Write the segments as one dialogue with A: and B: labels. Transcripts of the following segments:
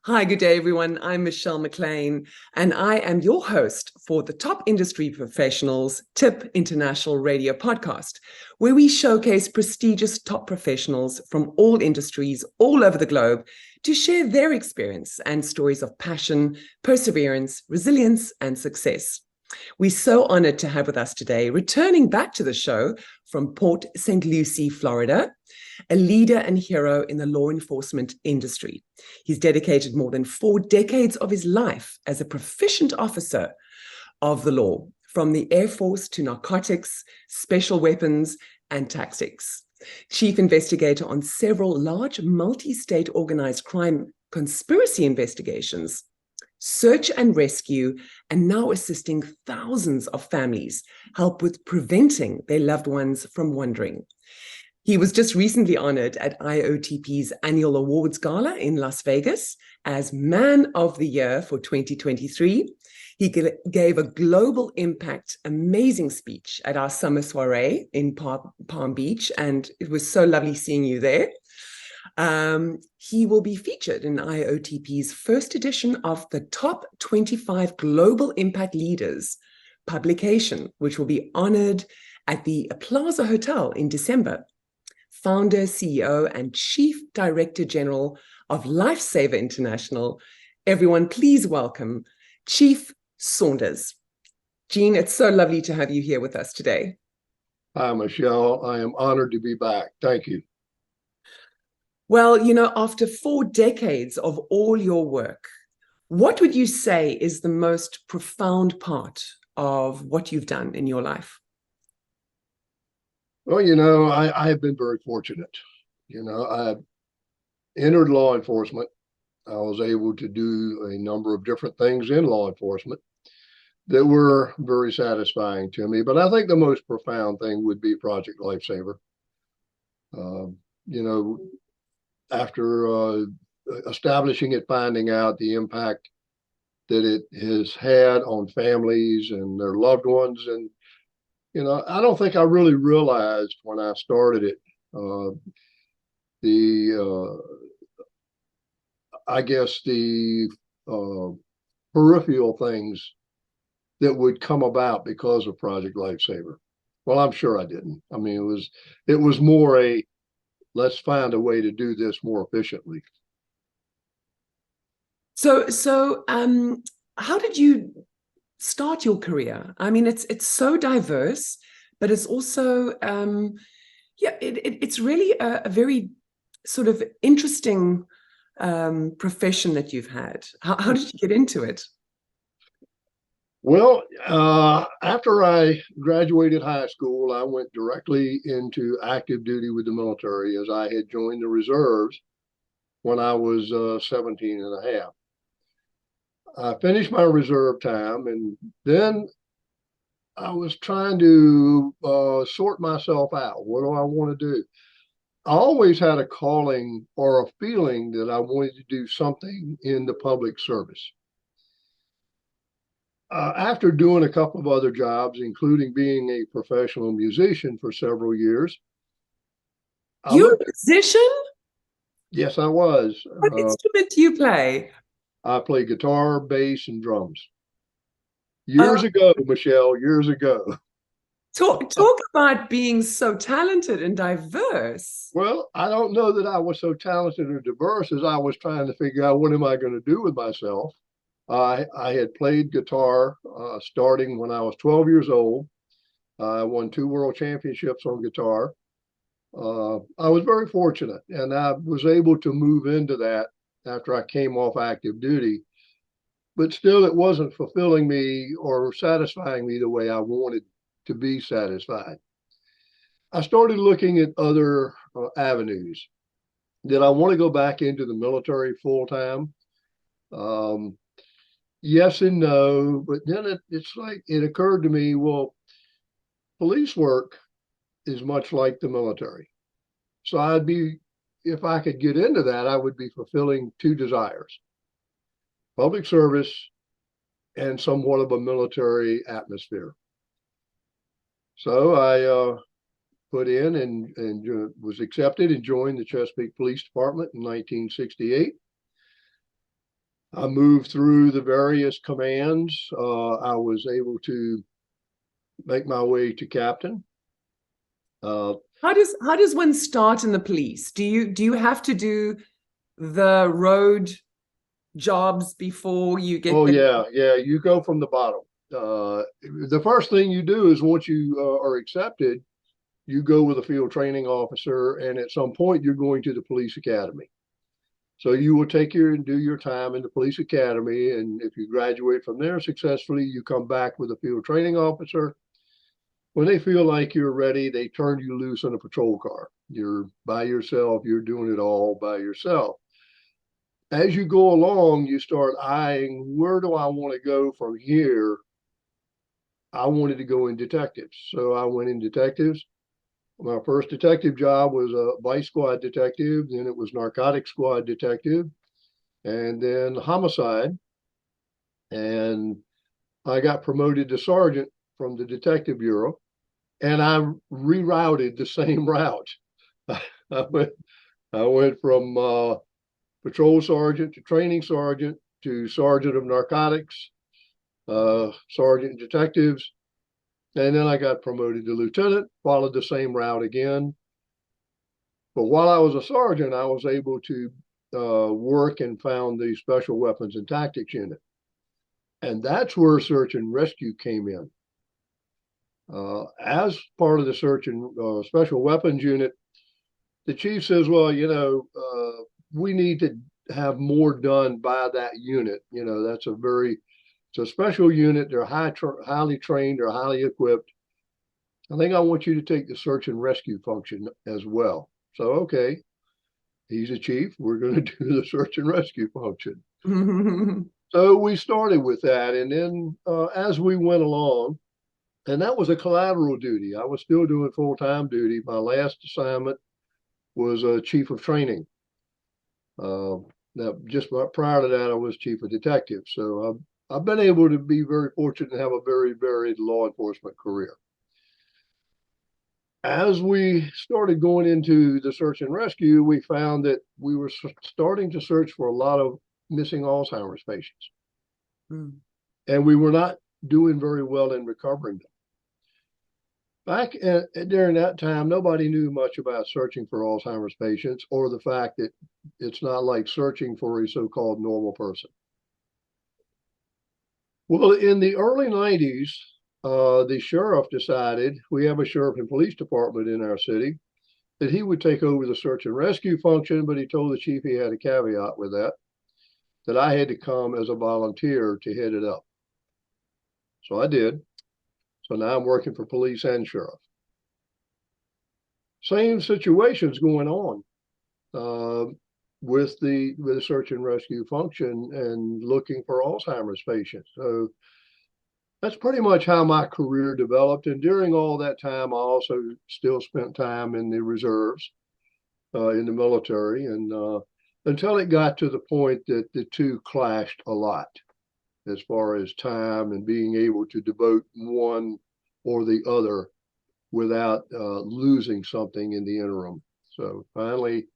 A: Hi, good day, everyone. I'm Michelle McLean, and I am your host for the Top Industry Professionals TIP International Radio podcast, where we showcase prestigious top professionals from all industries all over the globe to share their experience and stories of passion, perseverance, resilience, and success. We're so honored to have with us today, returning back to the show from Port St. Lucie, Florida, a leader and hero in the law enforcement industry. He's dedicated more than 4 decades of his life as a proficient officer of the law, from the Air Force to narcotics, special weapons, and tactics. Chief investigator on several large multi-state organized crime conspiracy investigations, search and rescue, and now assisting thousands of families help with preventing their loved ones from wandering. He was just recently honored at IAOTP's annual awards gala in Las Vegas as Man of the Year for 2023. He gave a global impact, amazing speech at our summer soiree in Palm Beach, and it was so lovely seeing you there. He will be featured in IAOTP's first edition of the Top 25 Global Impact Leaders publication, which will be honored at the Plaza Hotel in December. Founder, CEO, and Chief Director General of Lifesaver International. Everyone, please welcome Chief Saunders. Gene, it's so lovely to have you here with us today.
B: Hi, Michelle. I am honored to be back. Thank you.
A: Well, after 4 decades of all your work, what would you say is the most profound part of what you've done in your life?
B: Well, I have been very fortunate. I entered law enforcement. I was able to do a number of different things in law enforcement that were very satisfying to me. But I think the most profound thing would be Project Lifesaver. Uh, you know, after establishing it, finding out the impact that it has had on families and their loved ones. And, I don't think I really realized when I started it, the, I guess, the peripheral things that would come about because of Project Lifesaver. Well, I'm sure I didn't. I mean, it was more a let's find a way to do this more efficiently.
A: So, how did you start your career? I mean, it's so diverse, but it's also, it's really a very sort of interesting profession that you've had. How did you get into it?
B: Well, after I graduated high school, I went directly into active duty with the military as I had joined the reserves when I was 17 and a half. I finished my reserve time, and then I was trying to sort myself out. What do I want to do? I always had a calling or a feeling that I wanted to do something in the public service. After doing a couple of other jobs, including being a professional musician for several years, I
A: You're a
B: looked.
A: musician?
B: Yes, I was.
A: What instrument do you play?
B: I play guitar, bass, and drums.
A: Uh,
B: Years ago, Michelle, years ago.
A: talk about being so talented and diverse.
B: Well, I don't know that I was so talented or diverse as I was trying to figure out what am I going to do with myself. I had played guitar starting when I was 12 years old. I won 2 world championships on guitar. I was very fortunate, and I was able to move into that after I came off active duty. But still, it wasn't fulfilling me or satisfying me the way I wanted to be satisfied. I started looking at other avenues. Did I want to go back into the military full time? Um, yes and no. But then it's like it occurred to me, well, police work is much like the military. So if I could get into that, I would be fulfilling 2 desires: public service and somewhat of a military atmosphere. So I put in and was accepted and joined the Chesapeake Police Department in 1968. I moved through the various commands. I was able to make my way to captain.
A: How does one start in the police? Do you have to do the road jobs before you get
B: Oh
A: there?
B: yeah. You go from the bottom. The first thing you do is once you are accepted, you go with a field training officer, and at some point you're going to the police academy. So you will take your and do your time in the police academy, and if you graduate from there successfully, you come back with a field training officer. When they feel like you're ready, they turn you loose in a patrol car. You're by yourself. You're doing it all by yourself. As you go along, you start eyeing, where do I want to go from here? I wanted to go in detectives. So I went in detectives. My first detective job was a vice squad detective, then it was narcotic squad detective, and then homicide. And I got promoted to sergeant from the detective bureau, and I rerouted the same route. I went, I went from patrol sergeant to training sergeant to sergeant of narcotics, sergeant detectives, and then I got promoted to lieutenant, followed the same route again. But while I was a sergeant, I was able to work and found the Special Weapons and Tactics Unit. And that's where search and rescue came in. As part of the search and Special Weapons Unit, the chief says, well, we need to have more done by that unit. It's a special unit. They're highly trained, they're highly equipped. I think I want you to take the search and rescue function as well. So, okay, he's a chief. We're going to do the search and rescue function. So we started with that. And then as we went along, and that was a collateral duty. I was still doing full-time duty. My last assignment was chief of training. Now, just prior to that, I was chief of detective. So I've been able to be very fortunate to have a very varied law enforcement career. As we started going into the search and rescue, we found that we were starting to search for a lot of missing Alzheimer's patients. Mm. And we were not doing very well in recovering them. During that time, nobody knew much about searching for Alzheimer's patients, or the fact that it's not like searching for a so-called normal person. Well, in the early 90s, the sheriff decided, we have a sheriff and police department in our city, that he would take over the search and rescue function, but he told the chief he had a caveat with that I had to come as a volunteer to head it up. So I did. So now I'm working for police and sheriff. Same situations going on with the search and rescue function and looking for Alzheimer's patients. So that's pretty much how my career developed. And during all that time, I also still spent time in the reserves, in the military, and until it got to the point that the two clashed a lot as far as time and being able to devote one or the other without losing something in the interim. So finally,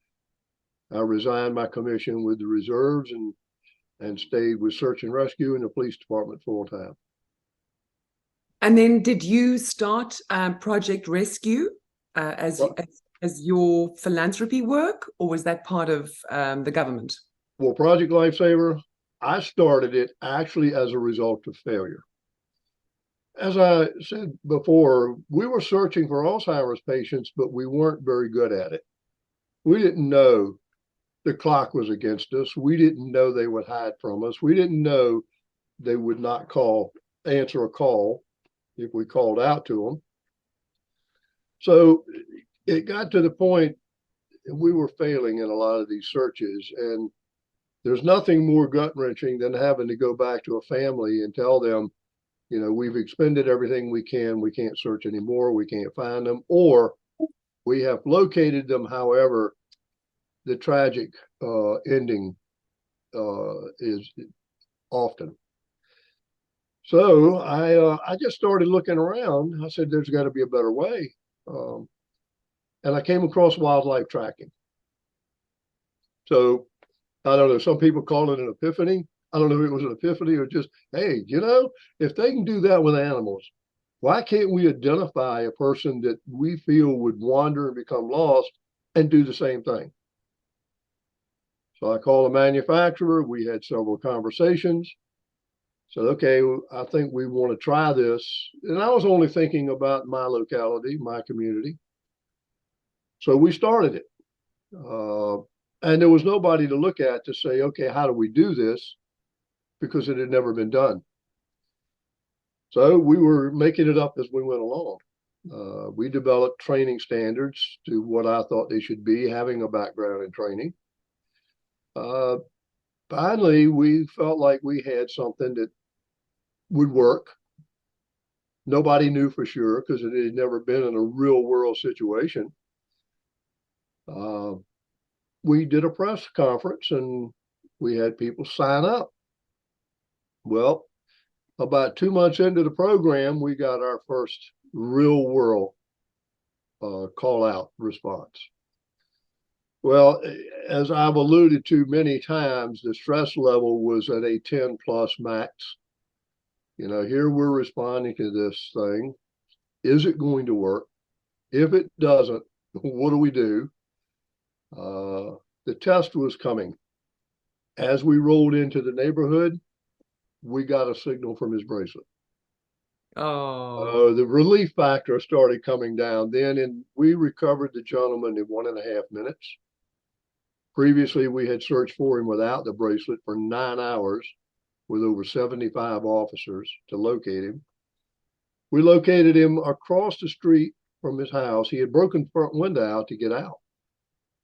B: I resigned my commission with the reserves and stayed with search and rescue in the police department full time.
A: And then did you start Project Rescue as your philanthropy work, or was that part of the government?
B: Well, Project Lifesaver, I started it actually as a result of failure. As I said before, we were searching for Alzheimer's patients, but we weren't very good at it. We didn't know the clock was against us. We didn't know they would hide from us. We didn't know they would not answer a call if we called out to them. So it got to the point we were failing in a lot of these searches. And there's nothing more gut-wrenching than having to go back to a family and tell them, we've expended everything we can. We can't search anymore. We can't find them. Or we have located them. However, the tragic ending is often. So I just started looking around. I said, there's got to be a better way. And I came across wildlife tracking. So I don't know, some people call it an epiphany. I don't know if it was an epiphany or just, hey, if they can do that with animals, why can't we identify a person that we feel would wander and become lost and do the same thing? So I called a manufacturer. We had several conversations. Said, okay, I think we want to try this. And I was only thinking about my locality, my community. So we started it. And there was nobody to look at to say, okay, how do we do this? Because it had never been done. So we were making it up as we went along. We developed training standards to what I thought they should be, having a background in training. Finally, we felt like we had something that would work. Nobody knew for sure because it had never been in a real world situation. We did a press conference and we had people sign up. Well, about 2 months into the program, we got our first real world call out response. Well, as I've alluded to many times, the stress level was at a 10 plus max. Here we're responding to this thing. Is it going to work? If it doesn't, what do we do? The test was coming. As we rolled into the neighborhood, we got a signal from his bracelet.
A: Oh,
B: The relief factor started coming down then, and we recovered the gentleman in 1.5 minutes. Previously, we had searched for him without the bracelet for 9 hours with over 75 officers to locate him. We located him across the street from his house. He had broken front window out to get out.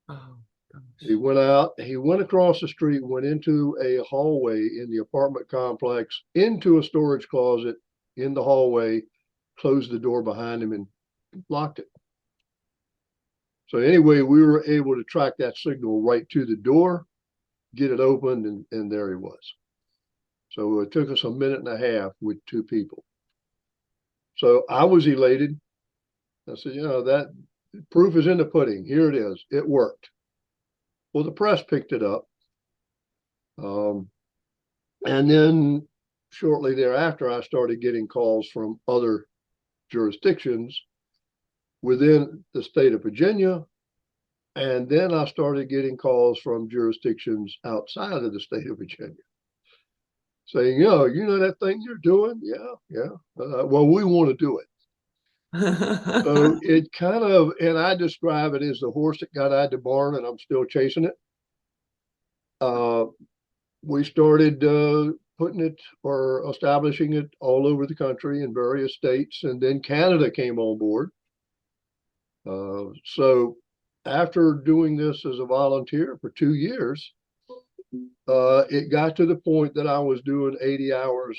A: oh, gosh.
B: He went out, he went across the street, went into a hallway in the apartment complex, into a storage closet in the hallway, closed the door behind him and locked it. So anyway, we were able to track that signal right to the door, get it opened, and there he was. So it took us a minute and a half with 2 people. So I was elated. I said, that proof is in the pudding. Here it is. It worked. Well, the press picked it up. And then shortly thereafter, I started getting calls from other jurisdictions within the state of Virginia. And then I started getting calls from jurisdictions outside of the state of Virginia saying, that thing you're doing? Yeah. Well, we want to do it. So it kind of, and I describe it as the horse that got out of the barn and I'm still chasing it. We started putting it or establishing it all over the country in various states, and then Canada came on board. So after doing this as a volunteer for 2 years, it got to the point that I was doing 80 hours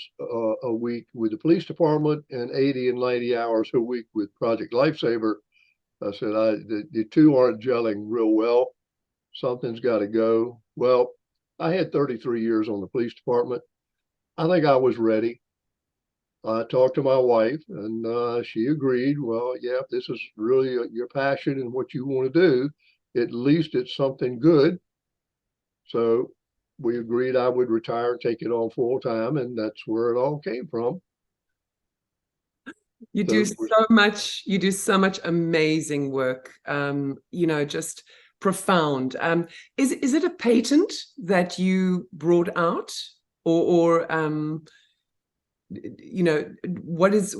B: a week with the police department and 80 and 90 hours a week with Project Lifesaver. I said, the two aren't gelling real well. Something's got to go. Well, I had 33 years on the police department. I think I was ready. I talked to my wife and she agreed. Well, yeah, if this is really your passion and what you want to do, at least it's something good. So we agreed I would retire and take it on full time, and that's where it all came from.
A: You do so much amazing work. Just profound. Is it a patent that you brought out, or what is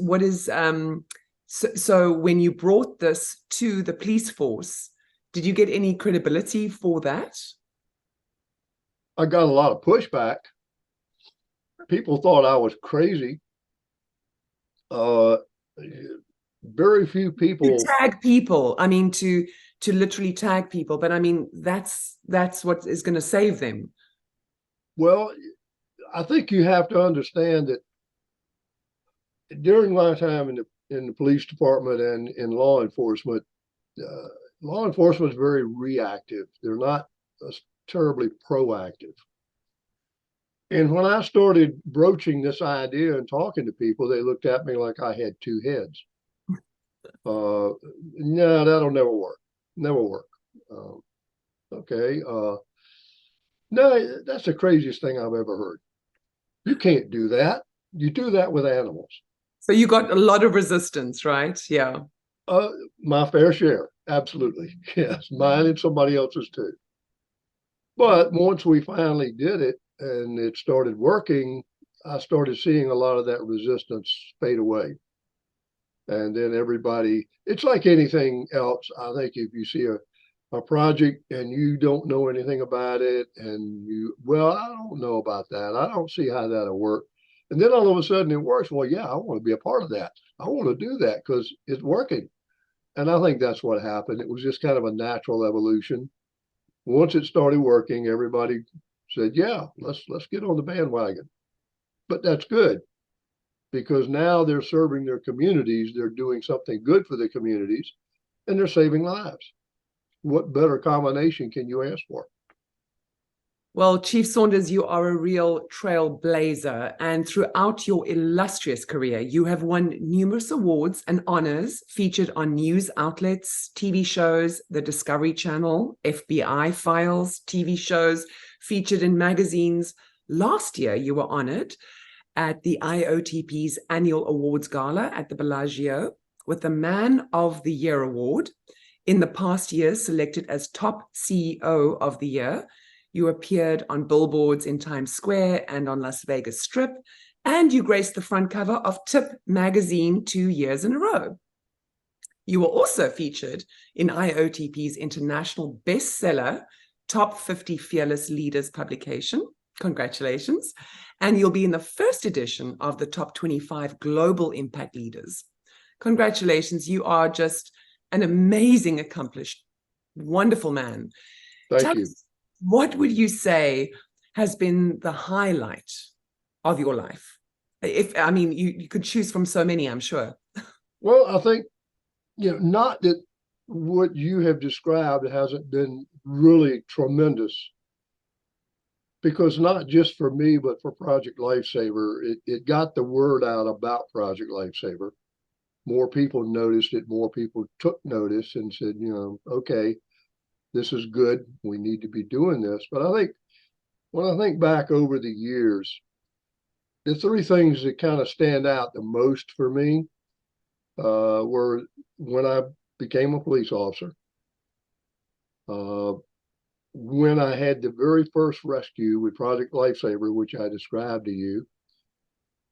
A: so when you brought this to the police force, did you get any credibility for that?
B: I got a lot of pushback. People thought I was crazy. Very few people
A: to tag people. I mean, to literally tag people, but I mean that's what is going to save them.
B: Well, I think you have to understand that during my time in the police department and in law enforcement is very reactive. They're not terribly proactive. And when I started broaching this idea and talking to people, they looked at me like I had 2 heads. No, that'll never work. Never work. Okay. No, that's the craziest thing I've ever heard. You can't do that. You do that with animals.
A: So you got a lot of resistance, right? Yeah.
B: Uh, my fair share, absolutely. Yes, mine and somebody else's too. But once we finally did it and it started working, I started seeing a lot of that resistance fade away. And then everybody, it's like anything else. I think if you see a project and you don't know anything about it, and well, I don't know about that. I don't see how that'll work. And then all of a sudden it works. Well, yeah, I want to be a part of that. I want to do that because it's working. And I think that's what happened. It was just kind of a natural evolution. Once it started working, everybody said, "Yeah, let's get on the bandwagon." But that's good because now they're serving their communities. They're doing something good for the communities, and they're saving lives. What better combination can you ask for?
A: Well, Chief Saunders, you are a real trailblazer, and throughout your illustrious career, you have won numerous awards and honors, featured on news outlets, TV shows, the Discovery Channel, FBI files, TV shows, featured in magazines. Last year, you were honored at the IAOTP's annual awards gala at the Bellagio with the Man of the Year award. In the past year, selected as top CEO of the year. You appeared on billboards in Times Square and on Las Vegas Strip, and you graced the front cover of Tip magazine 2 years in a row. You were also featured in IAOTP's international bestseller, Top 50 Fearless Leaders publication. Congratulations. And you'll be in the first edition of the Top 25 Global Impact Leaders. Congratulations. You are just an amazing, accomplished, wonderful man.
B: Thank you.
A: What would you say has been the highlight of your life? I mean, you could choose from so many, I'm sure.
B: Well, I think, not that what you have described hasn't been really tremendous, because not just for me, but for Project Lifesaver, it got the word out about Project Lifesaver. More people noticed it, more people took notice and said, okay, this is good. We need to be doing this. But I think when I think back over the years, the three things that kind of stand out the most for me were when I became a police officer, when I had the very first rescue with Project Lifesaver, which I described to you,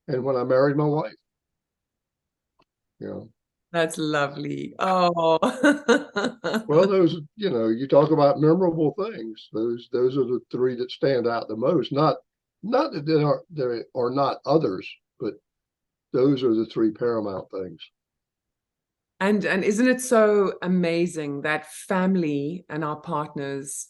B: and when I married my wife.
A: That's lovely. Oh.
B: Well, those, you talk about memorable things. Those are the three that stand out the most. Not that there are not others, but those are the three paramount things.
A: And isn't it so amazing that family and our partners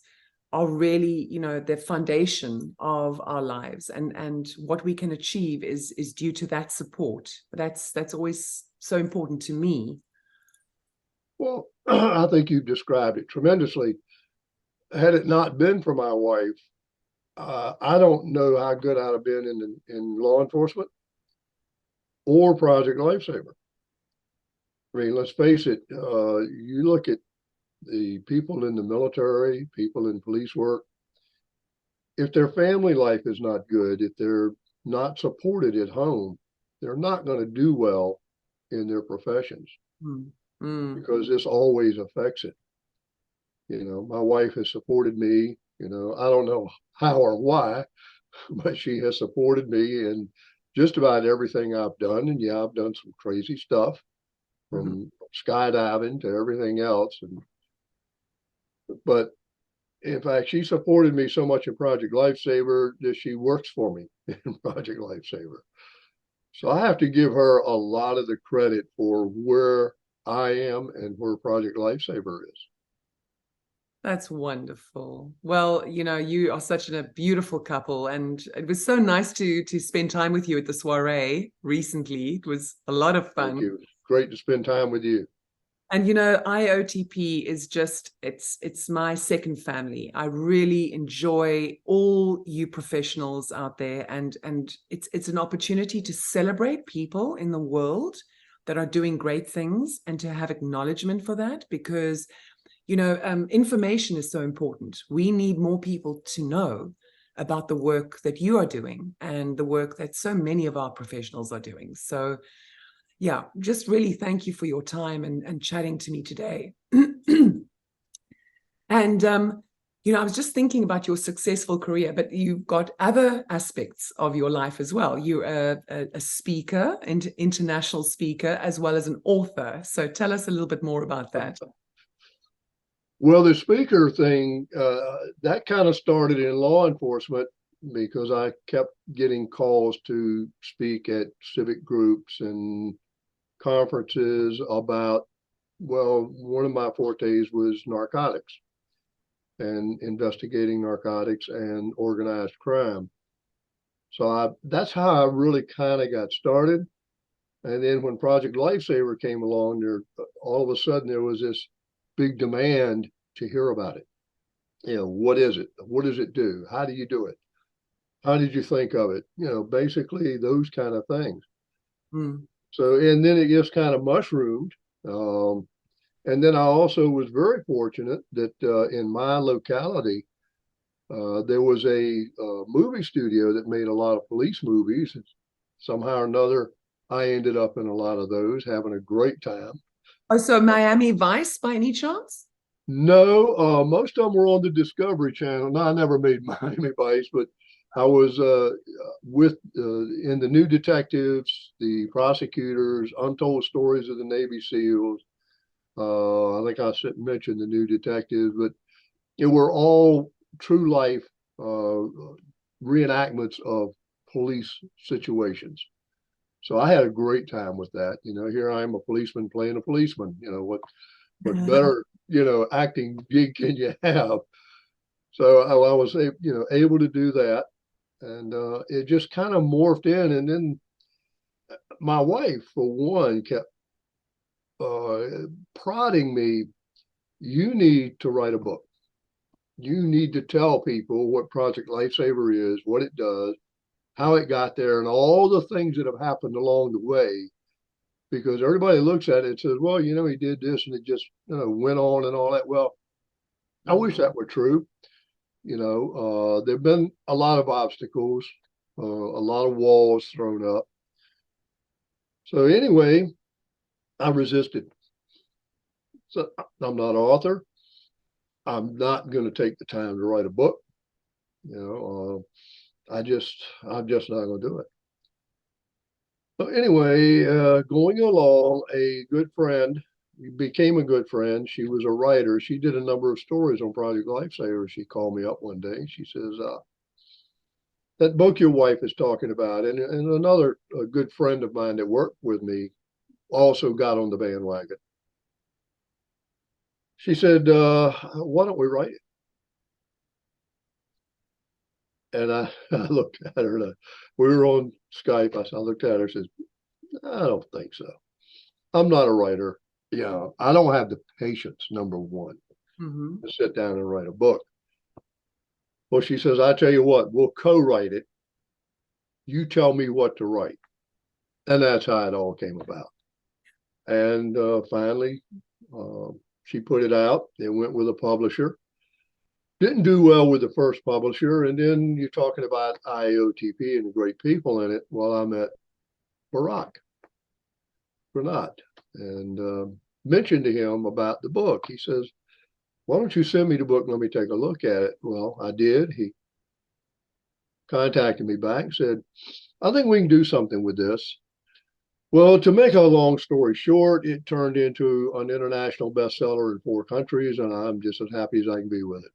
A: are really, the foundation of our lives, and what we can achieve is due to that support. That's always so important to me.
B: Well, I think you've described it tremendously. Had it not been for my wife, I don't know how good I'd have been in law enforcement or Project Lifesaver. I mean, let's face it, you look at the people in the military, people in police work, if their family life is not good, if they're not supported at home, they're not going to do well in their professions because this always affects it. My wife has supported me, I don't know how or why, but she has supported me in just about everything I've done. And yeah, I've done some crazy stuff from skydiving to everything else. But in fact, she supported me so much in Project Lifesaver that she works for me in Project Lifesaver. So I have to give her a lot of the credit for where I am and where Project Lifesaver is.
A: That's wonderful. Well, you are such a beautiful couple, and it was so nice to spend time with you at the soiree recently. It was a lot of fun.
B: Thank you. It's great to spend time with you.
A: And IAOTP is just, it's my second family. I really enjoy all you professionals out there, and it's an opportunity to celebrate people in the world that are doing great things and to have acknowledgement for that, because information is so important. We need more people to know about the work that you are doing and the work that so many of our professionals are doing. So yeah, just really thank you for your time and chatting to me today. And I was just thinking about your successful career, but you've got other aspects of your life as well. You're a speaker, international speaker, as well as an author. So tell us a little bit more about that.
B: Well, the speaker thing, that kind of started in law enforcement because I kept getting calls to speak at civic groups and conferences about, well, one of my fortes was narcotics and investigating narcotics and organized crime. So that's how I really kind of got started. And then when Project Lifesaver came along, all of a sudden there was this big demand to hear about it. What is it? What does it do? How do you do it? How did you think of it? Basically those kind of things.
A: Mm.
B: So, and then it just kind of mushroomed. And then I also was very fortunate that in my locality, there was a movie studio that made a lot of police movies. Somehow or another, I ended up in a lot of those, having a great time.
A: Oh, so Miami Vice by any chance?
B: No, most of them were on the Discovery Channel. No, I never made Miami Vice, but I was with in the New Detectives, the Prosecutors, Untold Stories of the Navy SEALs. I think I mentioned the New Detectives, but it were all true life reenactments of police situations. So I had a great time with that. Here I am, a policeman playing a policeman. What better acting gig can you have? So I was able to do that, and it just kind of morphed in. And then my wife, for one, kept prodding me. You need to write a book. You need to tell people what Project Lifesaver is, what it does, how it got there, and all the things that have happened along the way. Because everybody looks at it and says, well, he did this and it just went on and all that. Well, I wish that were true. There have been a lot of obstacles, a lot of walls thrown up. So anyway, I resisted. So I'm not an author. I'm not going to take the time to write a book. I'm just not going to do it. So anyway, going along, a good friend became a good friend. She was a writer. She did a number of stories on Project Lifesaver. She called me up one day. She says, that book your wife is talking about, and another good friend of mine that worked with me also got on the bandwagon. She said, why don't we write it? And I looked at her, and we were on Skype. I looked at her and said, I don't think so. I'm not a writer. I don't have the patience, number one, to sit down and write a book. Well, she says, I tell you what, we'll co-write it. You tell me what to write. And that's how it all came about. And finally, she put it out. It went with a publisher. Didn't do well with the first publisher. And then you're talking about IAOTP and the great people in it. Well, I met Barack Granat and mentioned to him about the book. He says, why don't you send me the book and let me take a look at it? Well, I did. He contacted me back and said, I think we can do something with this. Well, to make a long story short, it turned into an international bestseller in 4 countries, and I'm just as happy as I can be with it.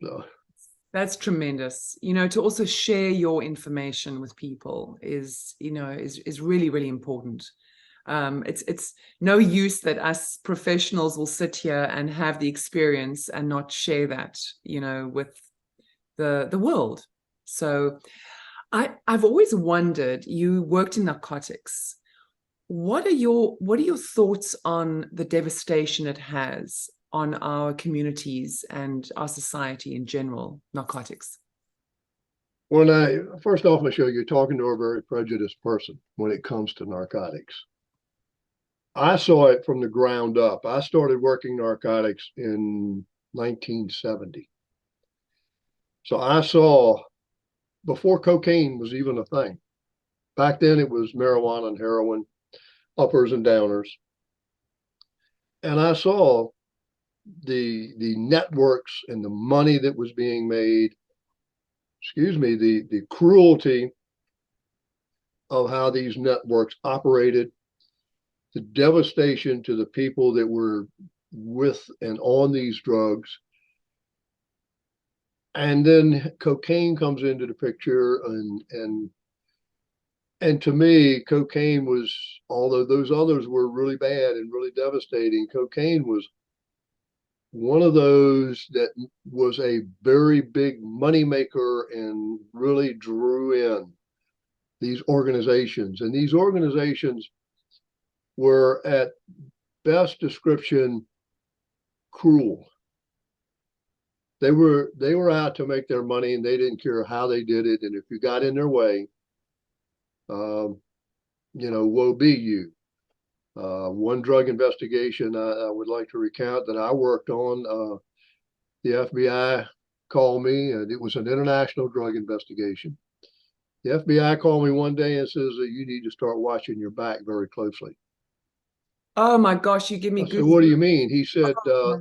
B: So
A: that's tremendous. To also share your information with people is really, really important. It's no use that us professionals will sit here and have the experience and not share that, with the world. So I've always wondered, you worked in narcotics. What are your thoughts on the devastation it has on our communities and our society in general, narcotics?
B: First off, Michelle, you're talking to a very prejudiced person when it comes to narcotics. I saw it from the ground up. I started working narcotics in 1970. So I saw, before cocaine was even a thing. Back then it was marijuana and heroin, uppers and downers. And I saw the networks and the money that was being made, excuse me, the cruelty of how these networks operated, the devastation to the people that were with and on these drugs. And then cocaine comes into the picture, and to me, cocaine was, although those others were really bad and really devastating, cocaine was one of those that was a very big moneymaker and really drew in these organizations. And these organizations were, at best description, cruel. They were out to make their money, and they didn't care how they did it. And if you got in their way, um, woe be you. One drug investigation I would like to recount that I worked on, the FBI called me, and it was an international drug investigation. The FBI called me one day and says that you need to start watching your back very closely.
A: Oh my gosh, you give me
B: I said, what do
A: goosebumps.
B: you mean? He said,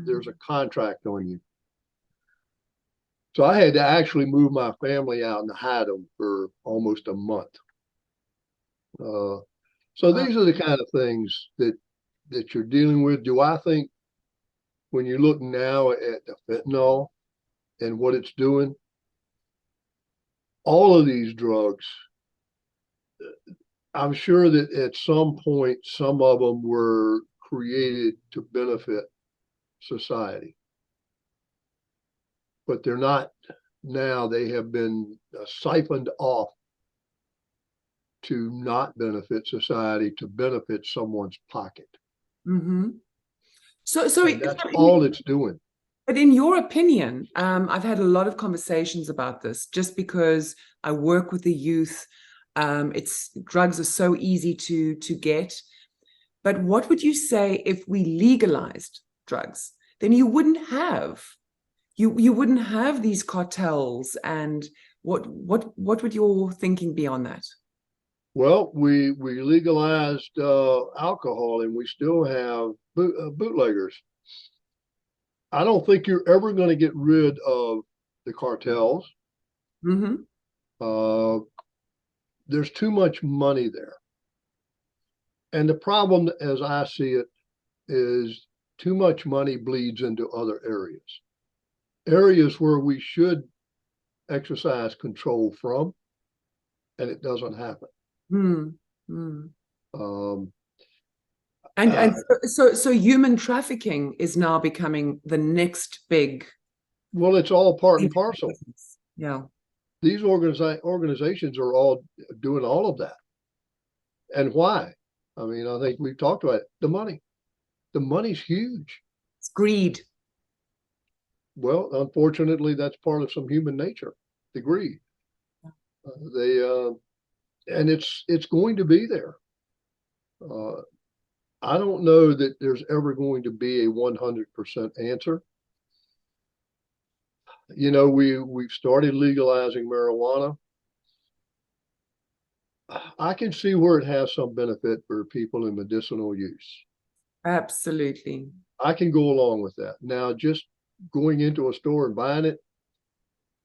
B: there's a contract on you. So I had to actually move my family out and hide them for almost a month. Uh, so
A: Oh,
B: these are the kind of things that you're dealing with. Do I think, when you look now at the fentanyl and what it's doing, all of these drugs, I'm sure that at some point, some of them were created to benefit society, but they're not now. They have been siphoned off to not benefit society, to benefit someone's pocket.
A: mm-hmm. So,
B: And that's all it's doing.
A: but in your opinion, I've had a lot of conversations about this just because I work with the youth. It's drugs are so easy to get. But what would you say if we legalized drugs? Then you wouldn't have these cartels. And what would your thinking be on that?
B: Well, we legalized alcohol, and we still have bootleggers. I don't think you're ever going to get rid of the cartels.
A: Mm-hmm.
B: Uh, there's too much money there. And the problem, as I see it, is too much money bleeds into other areas where we should exercise control from, and it doesn't happen.
A: Mm-hmm.
B: Um,
A: And
B: uh,
A: so human trafficking is now becoming the next big
B: well, it's all part and parcel.
A: yeah.
B: These organizations are all doing all of that. And why? I mean, I think we've talked about it. The money. The money's huge.
A: It's greed.
B: Well, unfortunately, that's part of some human nature, the greed. They and it's going to be there. Uh, I don't know that there's ever going to be a 100% answer. We've started legalizing marijuana. I can see where it has some benefit for people in medicinal use.
A: Absolutely.
B: I can go along with that. Now, just going into a store and buying it,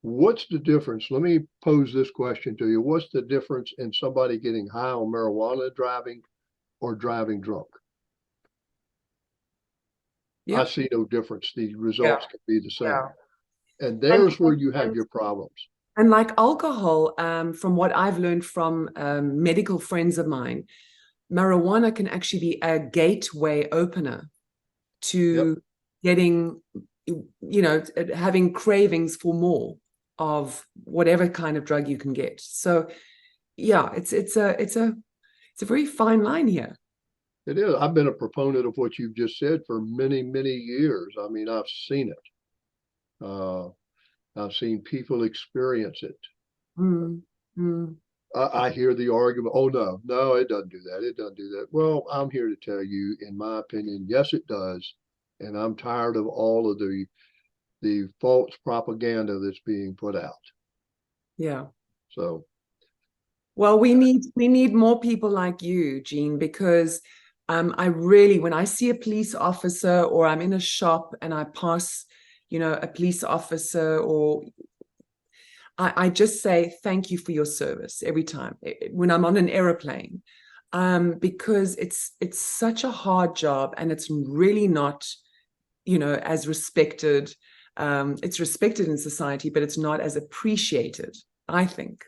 B: what's the difference? Let me pose this question to you. What's the difference in somebody getting high on marijuana driving or driving drunk? I
A: Yep.
B: see no difference. The
A: Yeah.
B: results can be the same.
A: Yeah.
B: And
A: And,
B: there's where you have
A: and
B: your problems.
A: and like alcohol, from what I've learned from medical friends of mine, marijuana can actually be a gateway opener
B: Yep.
A: to getting, having cravings for more of whatever kind of drug you can get. So yeah, it's a very fine line here.
B: It is. I've been a proponent of what you've just said for many, many years. I mean, I've seen it. Uh, I've seen people experience it.
A: Mm, mm.
B: I hear the argument, oh, no, no, it doesn't do that. It doesn't do that. Well, I'm here to tell you, in my opinion, yes, it does. And I'm tired of all of the the false propaganda that's being put out.
A: Yeah.
B: So,
A: Well, we need more people like you, Gene, because I really, when I see a police officer or I'm in a shop and I pass, a police officer, or I just say thank you for your service every time when I'm on an aeroplane, because it's such a hard job and it's really not, as respected. It's respected in society, but it's not as appreciated, I think,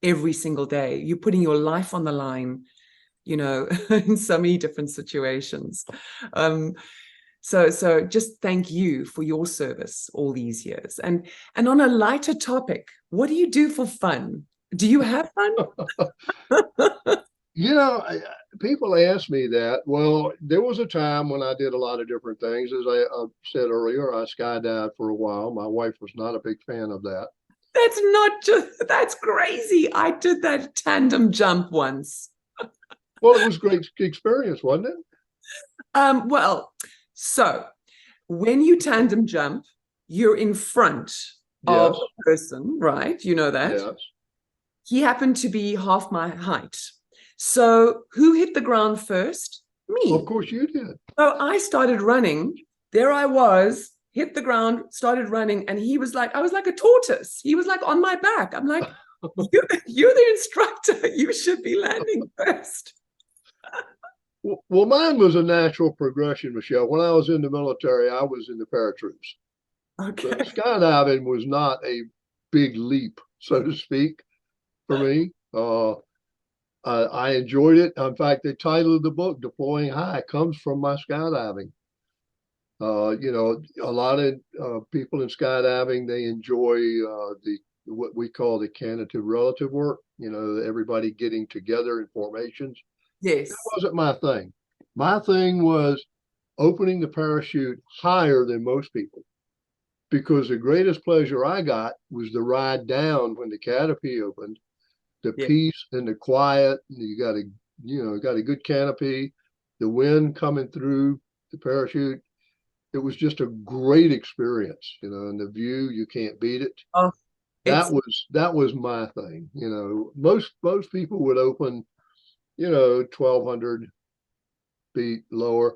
A: every single day. You're putting your life on the line, in so many different situations. So just thank you for your service all these years. And on a lighter topic, what do you do for fun? Do you have fun?
B: you know, people ask me that. Well, there was a time when I did a lot of different things. As I said earlier, I skydived for a while. My wife was not a big fan of that.
A: That's crazy. I did that tandem jump once.
B: Well, it was a great experience, wasn't it?
A: Well, so when you tandem jump, you're in front of
B: Yes,
A: a person, right? You know that.
B: yes.
A: He happened to be half my height. So who hit the ground first?
B: Of
A: Me.
B: course you did.
A: So I started running. There I was, hit the ground, started running, and he was like, I was like a tortoise. He was like on my back. I'm like, you're the instructor. You should be landing first.
B: Well, mine was a natural progression, Michelle. When I was in the military, I was in the paratroops. So
A: Okay.
B: skydiving was not a big leap, so to speak, for me. I enjoyed it. In fact, the title of the book, Deploying High, comes from my skydiving. A lot of people in skydiving, they enjoy the what we call the canative relative work, everybody getting together in formations. That
A: Yes.
B: wasn't my thing. My thing was opening the parachute higher than most people, because the greatest pleasure I got was the ride down when the canopy opened, the
A: Yeah.
B: peace and the quiet. Got a good canopy, the wind coming through the parachute. It was just a great experience, and the view, you can't beat it.
A: Oh, it's
B: That was my thing. Most people would open, 1,200 feet lower.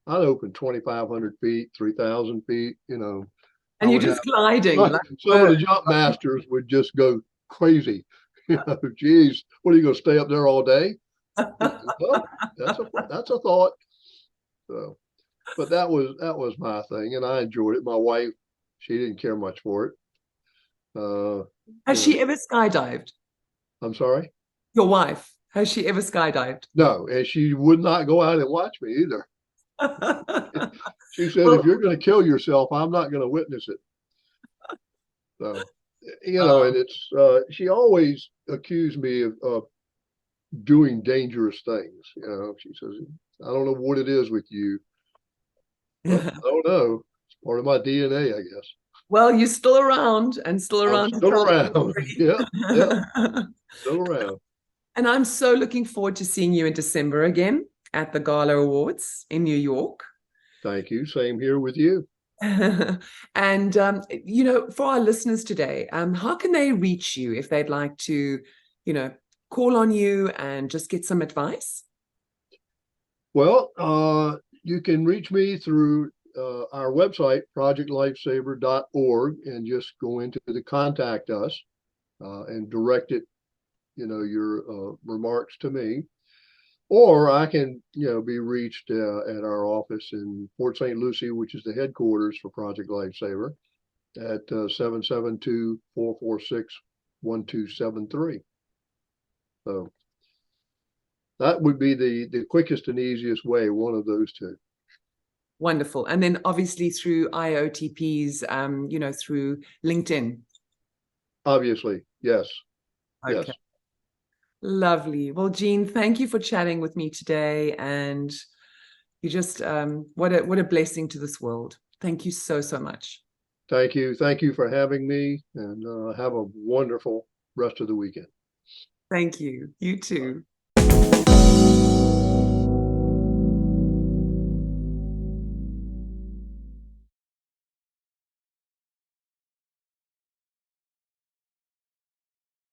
B: I'd open 2,500 feet, 3,000 feet. I
A: and you're
B: would have
A: just gliding like a
B: some of the
A: bird.
B: jump masters would just go crazy. Geez, what are you going to stay up there all day? Well, that's a thought. So, but that was my thing, and I enjoyed it. My wife, she didn't care much for it. Uh,
A: Has
B: you know,
A: she ever skydived?
B: I'm sorry.
A: Your wife, has she ever skydived?
B: No, and she would not go out and watch me either. She said, if
A: Well,
B: you're going to kill yourself, I'm not going to witness it. So, and
A: oh,
B: it's she always accused me of doing dangerous things. She says, I don't know what it is with you. Well, I don't know. It's part of my DNA, I guess.
A: well, you're still around and still
B: I'm
A: around to
B: still
A: tell the
B: around. Yeah, yeah,
A: story.
B: still around.
A: And I'm so looking forward to seeing you in December again at the Gala Awards in New York.
B: Thank you. Same here with you.
A: And for our listeners today, how can they reach you if they'd like to, call on you and just get some advice?
B: Well, you can reach me through our website, projectlifesaver.org, and just go into the contact us and direct it, your remarks to me. Or I can, be reached at our office in Port St. Lucie, which is the headquarters for Project Lifesaver, at 772-446-1273. So that would be the quickest and easiest way, one of those two.
A: Wonderful. And then obviously through IAOTPs, through LinkedIn.
B: Obviously, yes, yes.
A: Okay. Lovely. Well, Gene, thank you for chatting with me today. And you just, what a blessing to this world. Thank you so, so much.
B: Thank you for having me, and have a wonderful rest of the weekend.
A: Thank you. You too.
B: Bye.